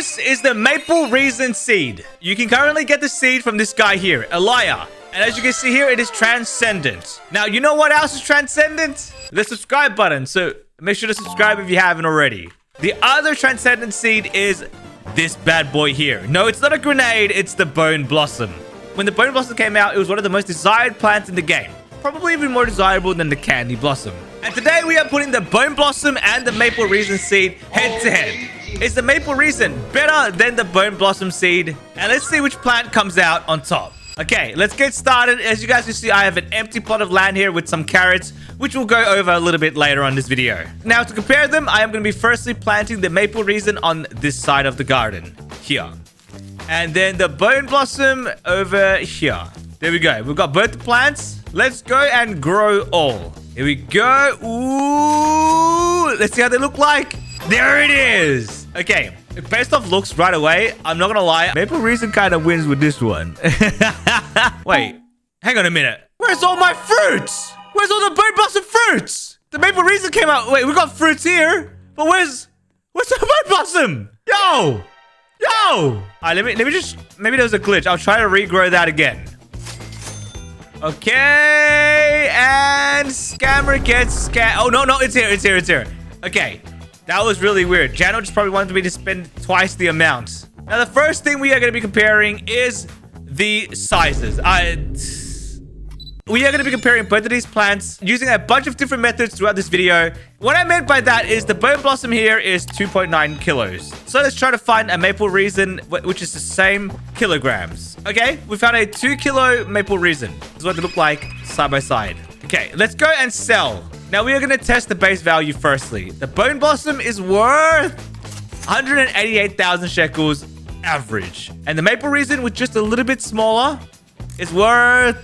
this is the Maple Resin seed. You can currently get the seed from this guy here, Elia. And as you can see here, it is transcendent. Now, you know what else is transcendent? The subscribe button. So make sure to subscribe if you haven't already. The other transcendent seed is this bad boy here. No, it's not a grenade. It's the Bone Blossom. When the Bone Blossom came out, it was one of the most desired plants in the game. Probably even more desirable than the Candy Blossom. And today we are putting the Bone Blossom and the Maple Resin seed head to head. Is the Maple Resin better than the Bone Blossom seed? And let's see which plant comes out on top. Okay, let's get started. As you guys can see, I have an empty plot of land here with some carrots, which we'll go over a little bit later on this video. Now, to compare them, I am going to be firstly planting the Maple Resin on this side of the garden, here. And then the Bone Blossom over here. There we go. We've got both the plants. Let's go and grow all. Here we go. Ooh, let's see how they look like. There it is. Okay. Based off looks right away, I'm not gonna lie, Maple Resin kind of wins with this one. Wait, hang on a minute. Where's all my fruits? Where's all the Bone Blossom fruits? The Maple Resin came out. Wait, we got fruits here, but where's the Bone Blossom? Yo! All right, let me just, maybe there was a glitch. I'll try to regrow that again. Okay, and scammer gets scammed. Oh, no, it's here. Okay. That was really weird. Jano just probably wanted me to spend twice the amount. Now, the first thing we are going to be comparing is the sizes. We are going to be comparing both of these plants using a bunch of different methods throughout this video. What I meant by that is the Bone Blossom here is 2.9 kilos. So let's try to find a Maple Resin, which is the same kilograms. Okay, we found a 2 kilo Maple Resin. This is what they look like side by side. Okay, let's go and sell. Now, we are going to test the base value firstly. The Bone Blossom is worth 188,000 shekels average. And the Maple Resin, with just a little bit smaller, is worth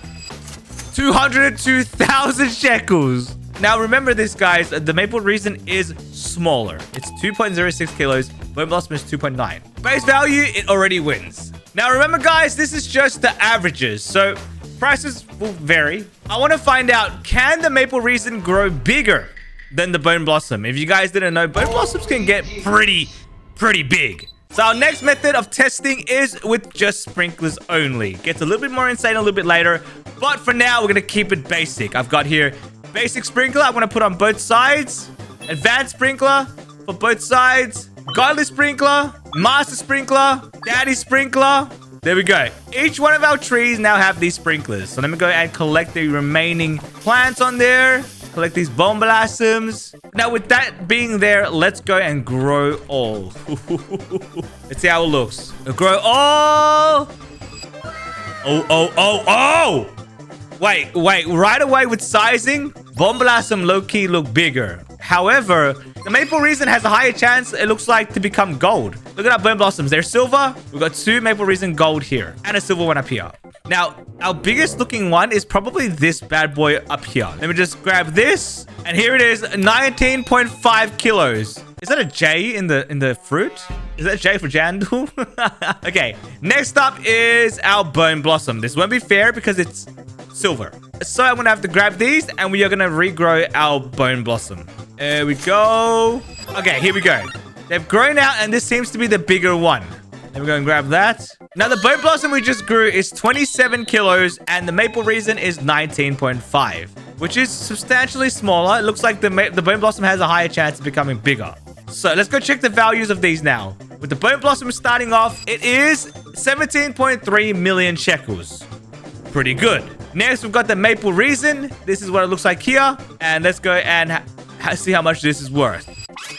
202,000 shekels. Now, remember this, guys. The Maple Resin is smaller. It's 2.06 kilos. Bone Blossom is 2.9. Base value, it already wins. Now, remember, guys, this is just the averages. So prices will vary. I want to find out, can the Maple Resin grow bigger than the Bone Blossom? If you guys didn't know, Bone Blossoms can get pretty big. So our next method of testing is with just sprinklers only. Gets a little bit more insane a little bit later. But for now, we're going to keep it basic. I've got here basic sprinkler. I'm going to put on both sides. Advanced sprinkler for both sides. Godly sprinkler. Master sprinkler. Daddy sprinkler. There we go. Each one of our trees now have these sprinklers. So let me go and collect the remaining plants on there. Collect these Bone Blossoms. Now, with that being there, let's go and grow all. Let's see how it looks. Grow all. Oh. Wait. Right away with sizing, Bone Blossom low-key look bigger. However, the Maple Resin has a higher chance, it looks like, to become gold. Look at our Bone Blossoms. They're silver. We've got 2 Maple Resin gold here and a silver one up here. Now, our biggest looking one is probably this bad boy up here. Let me just grab this. And here it is, 19.5 kilos. Is that a J in the fruit? Is that J for Jandul? Okay, next up is our Bone Blossom. This won't be fair because it's silver. So I'm going to have to grab these and we are going to regrow our Bone Blossom. There we go. Okay, here we go. They've grown out and this seems to be the bigger one. Let me go and grab that. Now, the Bone Blossom we just grew is 27 kilos and the Maple Resin is 19.5, which is substantially smaller. It looks like the Bone Blossom has a higher chance of becoming bigger. So let's go check the values of these now. With the Bone Blossom starting off, it is 17.3 million shekels. Pretty good. Next, we've got the Maple Resin. This is what it looks like here. And let's go and see how much this is worth.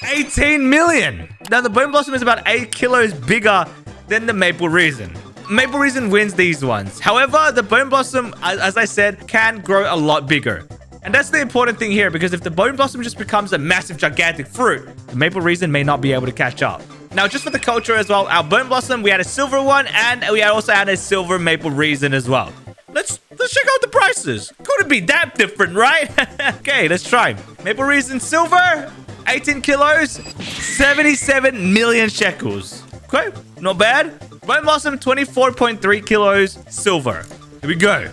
18 million. Now, the Bone Blossom is about 8 kilos bigger than the Maple Resin. Maple Resin wins these ones. However, the Bone Blossom, as I said, can grow a lot bigger. And that's the important thing here, because if the Bone Blossom just becomes a massive, gigantic fruit, the Maple Resin may not be able to catch up. Now, just for the culture as well, our Bone Blossom, we had a silver one, and we also had a silver Maple Resin as well. Let's check out the prices. Couldn't be that different, right? Okay, let's try. Maple Resin silver, 18 kilos, 77 million shekels. Okay, not bad. Bone Blossom, 24.3 kilos, silver. Here we go.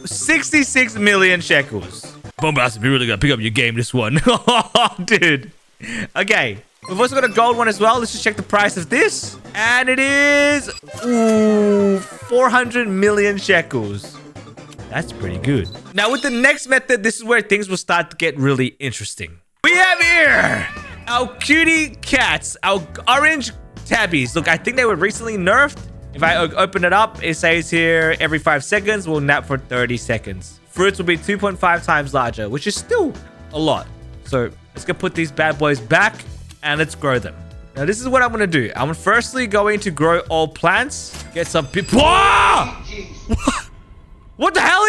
66 million shekels. Bone Blossom, you really gotta pick up your game this one. Dude. Okay. We've also got a gold one as well. Let's just check the price of this. And it is, 400 million shekels. That's pretty good. Now, with the next method, this is where things will start to get really interesting. We have here our cutie cats, our orange tabbies. Look, I think they were recently nerfed. If I open it up, it says here every 5 seconds, we'll nap for 30 seconds. Fruits will be 2.5 times larger, which is still a lot. So let's go put these bad boys back and let's grow them. Now, this is what I'm going to do. I'm firstly going to grow all plants. Get some people. What the hell?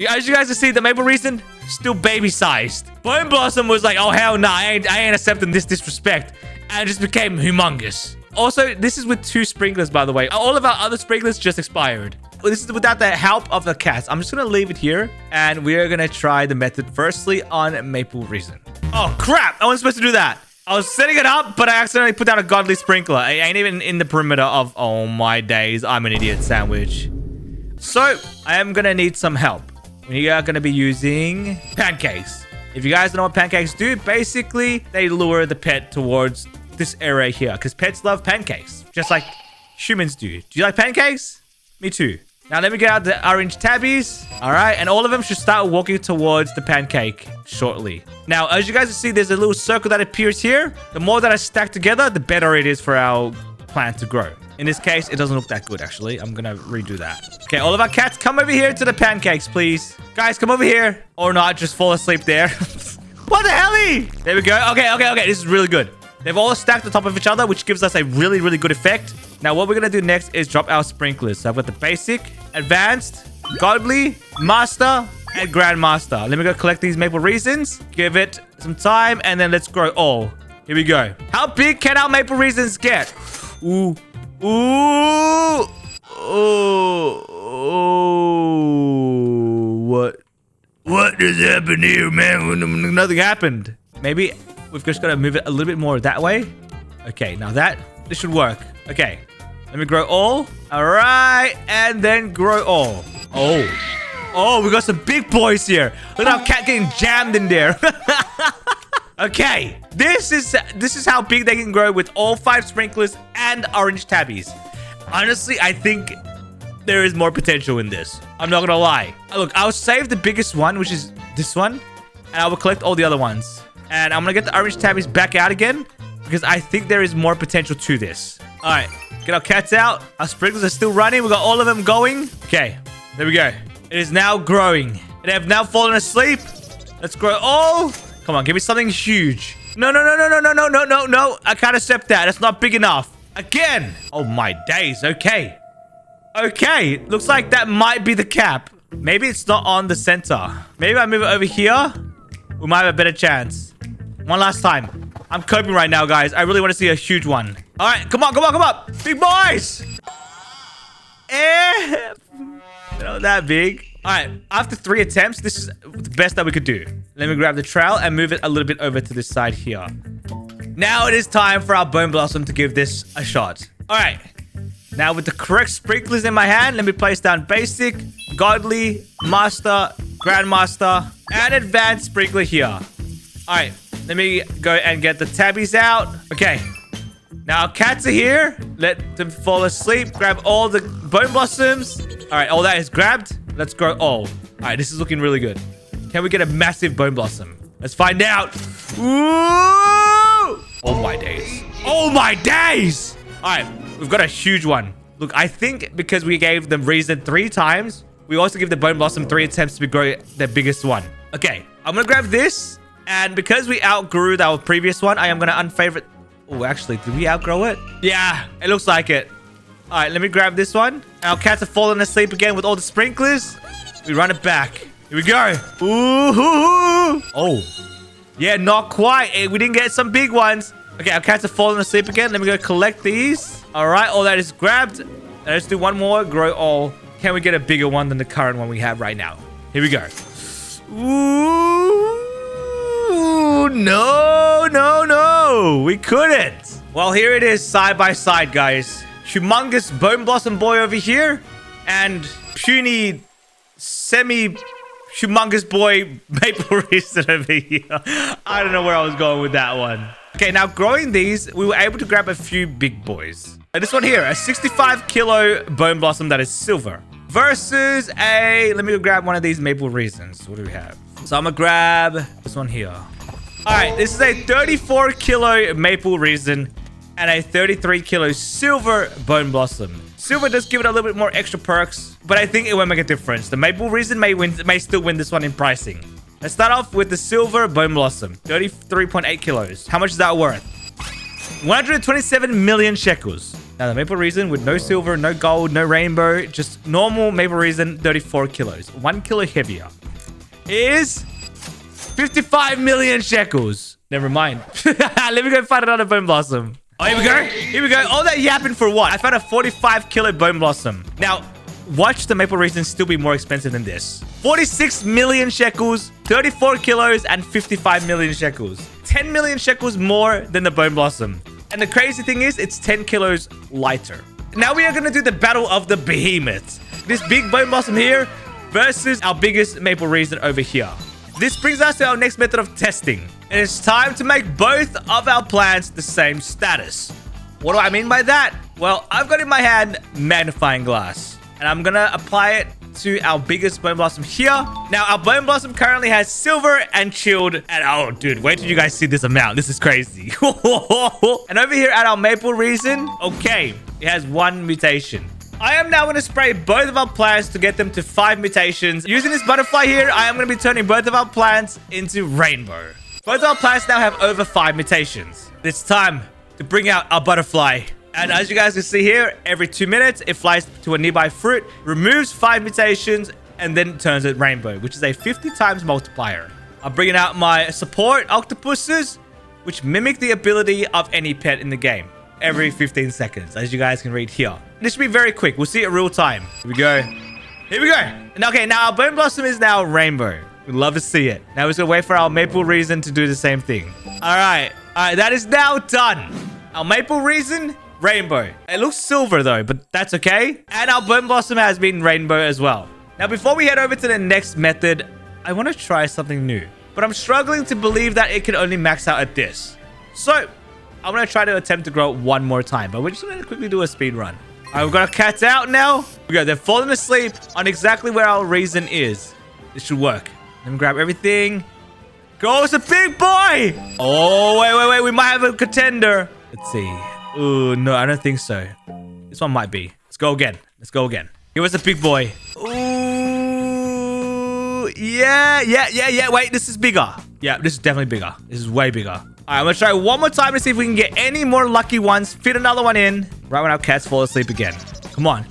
As you guys can see, the Maple Resin still baby-sized. Bone Blossom was like, oh, hell nah, I ain't accepting this disrespect. And it just became humongous. Also, this is with 2 sprinklers, by the way. All of our other sprinklers just expired. Well, this is without the help of the cats. I'm just going to leave it here. And we are going to try the method firstly on Maple Resin. Oh, crap. I wasn't supposed to do that. I was setting it up, but I accidentally put down a godly sprinkler. I ain't even in the perimeter of... Oh, my days. I'm an idiot sandwich. So, I am going to need some help. We are going to be using pancakes. If you guys don't know what pancakes do, basically, they lure the pet towards this area here. Because pets love pancakes. Just like humans do. Do you like pancakes? Me too. Now, let me get out the orange tabbies. All right. And all of them should start walking towards the pancake shortly. Now, as you guys can see, there's a little circle that appears here. The more that I stack together, the better it is for our plant to grow. In this case, it doesn't look that good, actually. I'm going to redo that. Okay, all of our cats, come over here to the pancakes, please. Guys, come over here. Or not, just fall asleep there. What the hell? There we go. Okay. This is really good. They've all stacked on top of each other, which gives us a really, really good effect. Now, what we're going to do next is drop our sprinklers. So I've got the basic, advanced, godly, master, and grandmaster. Let me go collect these Maple Resins. Give it some time, and then let's grow all. Here we go. How big can our Maple Resins get? Ooh. Ooh. Oh. What just happened here, man? Nothing happened. Maybe we've just got to move it a little bit more that way. Okay, now this should work. Okay, let me grow all. All right, and then grow all. Oh, we got some big boys here. Look at our cat getting jammed in there. Okay, this is how big they can grow with all 5 sprinklers and orange tabbies. Honestly, I think there is more potential in this. I'm not gonna lie. Look, I'll save the biggest one, which is this one, and I will collect all the other ones. And I'm gonna get the orange tabbies back out again because I think there is more potential to this. All right, get our cats out. Our sprinklers are still running. We got all of them going. Okay, there we go. It is now growing. They have now fallen asleep. Let's grow all. Come on, give me something huge. No. I can't accept that. That's not big enough. Again. Oh, my days. Okay. Looks like that might be the cap. Maybe it's not on the center. Maybe I move it over here. We might have a better chance. One last time. I'm coping right now, guys. I really want to see a huge one. All right. Come on. Big boys. They're not that big. All right, after 3 attempts, this is the best that we could do. Let me grab the trowel and move it a little bit over to this side here. Now it is time for our Bone Blossom to give this a shot. All right, now with the correct sprinklers in my hand, let me place down basic, godly, master, grandmaster, and advanced sprinkler here. All right, let me go and get the tabbies out. Okay, now our cats are here. Let them fall asleep. Grab all the Bone Blossoms. All right, all that is grabbed. Let's grow all. All right, this is looking really good. Can we get a massive Bone Blossom? Let's find out. Ooh! Oh, my days. Oh, my days! All right, we've got a huge one. Look, I think because we gave them Resin 3 times, we also give the Bone Blossom 3 attempts to grow the biggest one. Okay, I'm going to grab this. And because we outgrew our previous one, I am going to unfavorite... Oh, actually, did we outgrow it? Yeah, it looks like it. All right, let me grab this one. Our cats have fallen asleep again with all the sprinklers. We run it back. Here we go. Ooh. Oh. Yeah, not quite. We didn't get some big ones. Okay, our cats have fallen asleep again. Let me go collect these. All right, all that is grabbed. Let's do one more. Grow all. Can we get a bigger one than the current one we have right now? Here we go. Ooh. No. We couldn't. Well, here it is side by side, guys. Humongous Bone Blossom boy over here, and puny, semi-humongous boy Maple Resin over here. I don't know where I was going with that one. Okay, now growing these, we were able to grab a few big boys. This one here, a 65 kilo bone blossom that is silver. Versus a... Let me go grab one of these maple raisins. What do we have? So I'm gonna grab this one here. All right, this is a 34 kilo maple raisin and a 33 kilo silver bone blossom. Silver does give it a little bit more extra perks, but I think it won't make a difference. The maple raisin may still win this one in pricing. Let's start off with the silver bone blossom, 33.8 kilos. How much is that worth? 127 million shekels. Now, the maple raisin with no silver, no gold, no rainbow, just normal maple raisin, 34 kilos. 1 kilo heavier is 55 million shekels. Never mind. Let me go find another bone blossom. Oh, here we go. Here we go. All that yapping for what? I found a 45 kilo bone blossom. Now, watch the maple raisin still be more expensive than this. 46 million shekels, 34 kilos, and 55 million shekels. 10 million shekels more than the bone blossom. And the crazy thing is, it's 10 kilos lighter. Now we are going to do the battle of the behemoths. This big bone blossom here versus our biggest maple raisin over here. This brings us to our next method of testing. And it's time to make both of our plants the same status. What do I mean by that? Well, I've got in my hand magnifying glass. And I'm going to apply it to our biggest bone blossom here. Now, our bone blossom currently has silver and chilled. And oh, dude, wait till you guys see this amount. This is crazy. And over here at our maple raisin, okay, it has 1 mutation. I am now going to spray both of our plants to get them to 5 mutations. Using this butterfly here, I am going to be turning both of our plants into rainbow. Both of our plants now have over 5 mutations. It's time to bring out our butterfly. And as you guys can see here, every 2 minutes, it flies to a nearby fruit, removes 5 mutations, and then turns it rainbow, which is a 50 times multiplier. I'm bringing out my support octopuses, which mimic the ability of any pet in the game every 15 seconds, as you guys can read here. This should be very quick. We'll see it real time. Here we go. Here we go. And okay, now our bone blossom is now rainbow. We'd love to see it. Now we're just gonna wait for our maple raisin to do the same thing. All right, that is now done. Our maple raisin, rainbow. It looks silver though, but that's okay. And our bone blossom has been rainbow as well. Now, before we head over to the next method, I want to try something new, but I'm struggling to believe that it can only max out at this. So I'm gonna try to attempt to grow it one more time, but we're just gonna quickly do a speed run. All right, we've got our cats out now. We go. They're falling asleep on exactly where our raisin is. This should work. Let me grab everything. Go, it's a big boy. Oh, wait. We might have a contender. Let's see. Ooh, no, I don't think so. This one might be. Let's go again. Give us a big boy. Ooh, yeah. Wait, this is bigger. Yeah, this is definitely bigger. This is way bigger. All right, I'm gonna try one more time to see if we can get any more lucky ones. Fit another one in right when our cats fall asleep again. Come on.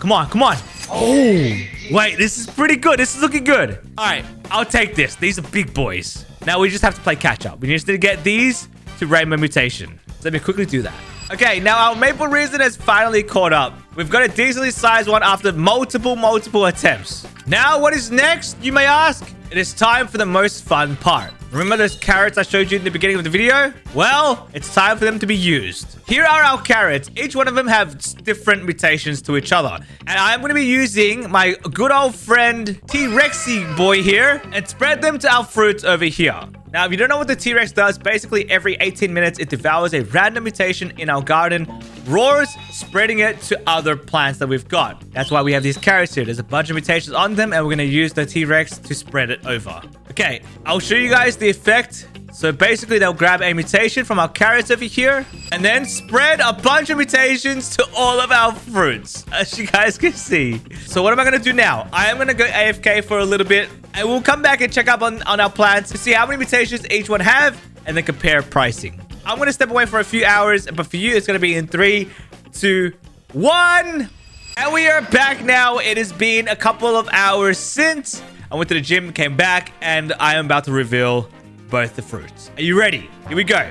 Oh, wait, this is pretty good. This is looking good. All right, I'll take this. These are big boys. Now we just have to play catch up. We just need to get these to rainbow mutation. So let me quickly do that. Okay, now our maple raisin has finally caught up. We've got a decently sized one after multiple attempts. Now, what is next, you may ask? It is time for the most fun part. Remember those carrots I showed you in the beginning of the video? Well, it's time for them to be used. Here are our carrots. Each one of them have different mutations to each other. And I'm going to be using my good old friend T-Rexy boy here and spread them to our fruits over here. Now, if you don't know what the T-Rex does, basically every 18 minutes, it devours a random mutation in our garden, roars, spreading it to other plants that we've got. That's why we have these carrots here. There's a bunch of mutations on them, and we're going to use the T-Rex to spread it over. Okay, I'll show you guys the effect. So basically, they'll grab a mutation from our carrots over here and then spread a bunch of mutations to all of our fruits, as you guys can see. So what am I going to do now? I am going to go AFK for a little bit, and we'll come back and check up on our plants to see how many mutations each one have and then compare pricing. I'm going to step away for a few hours, but for you, it's going to be in 3, 2, 1. And we are back now. It has been a couple of hours since I went to the gym, came back, and I am about to reveal both the fruits. Are you ready? Here we go.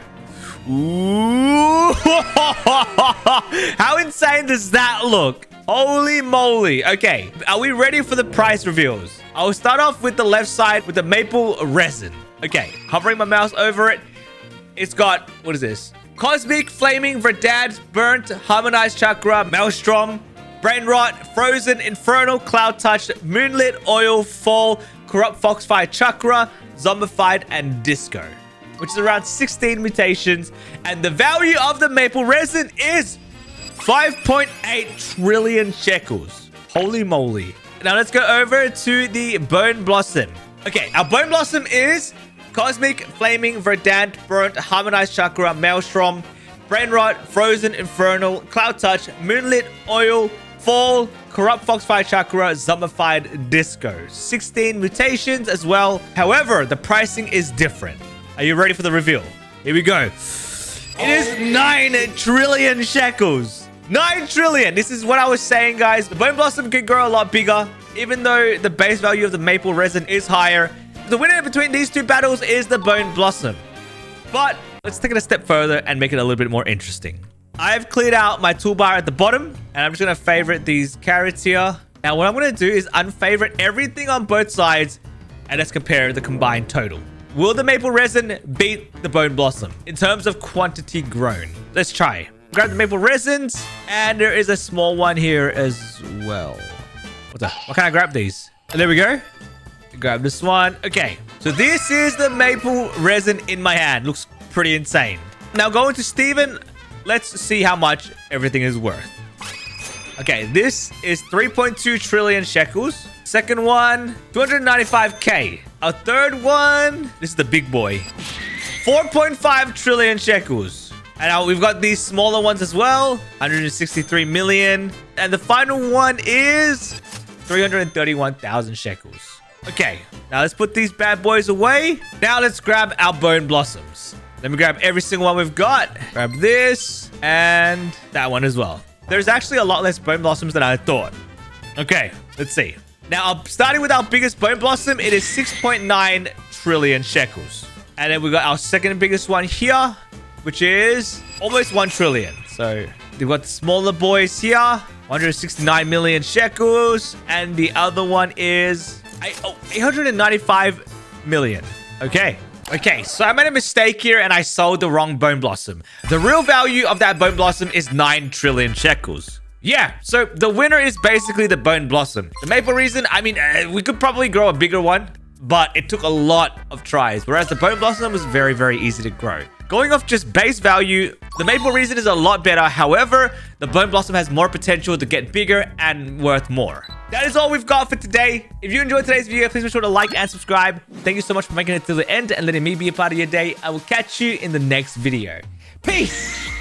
Ooh. How insane does that look? Holy moly. Okay, are we ready for the price reveals? I'll start off with the left side with the maple resin. Okay, hovering my mouse over it. It's got, what is this? Cosmic, Flaming, Verdad, Burnt, Harmonized Chakra, Maelstrom, Brain Rot, Frozen, Infernal, Cloud Touch, Moonlit, Oil, Fall, Corrupt Foxfire Chakra, Zombified, and Disco. which is around 16 mutations. And the value of the maple resin is 5.8 trillion shekels. Holy moly. Now let's go over to the bone blossom. Okay, our bone blossom is cosmic, flaming, verdant, burnt, harmonized chakra, maelstrom, brain rot, frozen, infernal, cloud touch, moonlit, oil, fall, corrupt foxfire chakra, zombified, disco. 16 mutations as well. However, the pricing is different. Are you ready for the reveal? Here we go. It is 9 trillion shekels. 9 trillion. This is what I was saying, guys. The bone blossom can grow a lot bigger, even though the base value of the maple resin is higher. The winner between these two battles is the bone blossom. But let's take it a step further and make it a little bit more interesting. I've cleared out my toolbar at the bottom, and I'm just going to favorite these carrots here. Now, what I'm going to do is unfavorite everything on both sides, and let's compare the combined total. Will the maple resin beat the bone blossom in terms of quantity grown? Let's try. Grab the maple resins, and there is a small one here as well. What can I grab these? And there we go. Grab this one. Okay, so this is the maple resin in my hand. Looks pretty insane. Now going to Steven, let's see how much everything is worth. Okay, this is 3.2 trillion shekels. Second one, 295k. Our third one, this is the big boy, 4.5 trillion shekels. And now we've got these smaller ones as well, 163 million. And the final one is 331,000 shekels. Okay, now let's put these bad boys away. Now let's grab our bone blossoms. Let me grab every single one we've got. Grab this and that one as well. There's actually a lot less bone blossoms than I thought. Okay, let's see. Now, starting with our biggest bone blossom, it is 6.9 trillion shekels. And then we got our second biggest one here, which is almost 1 trillion. So we've got the smaller boys here, 169 million shekels. And the other one is 895 million. Okay, so I made a mistake here and I sold the wrong bone blossom. The real value of that bone blossom is 9 trillion shekels. Yeah, so the winner is basically the bone blossom. The maple resin, I mean, we could probably grow a bigger one, but it took a lot of tries, whereas the bone blossom was very, very easy to grow. Going off just base value, the maple resin is a lot better. However, the bone blossom has more potential to get bigger and worth more. That is all we've got for today. If you enjoyed today's video, please be sure to like and subscribe. Thank you so much for making it to the end and letting me be a part of your day. I will catch you in the next video. Peace!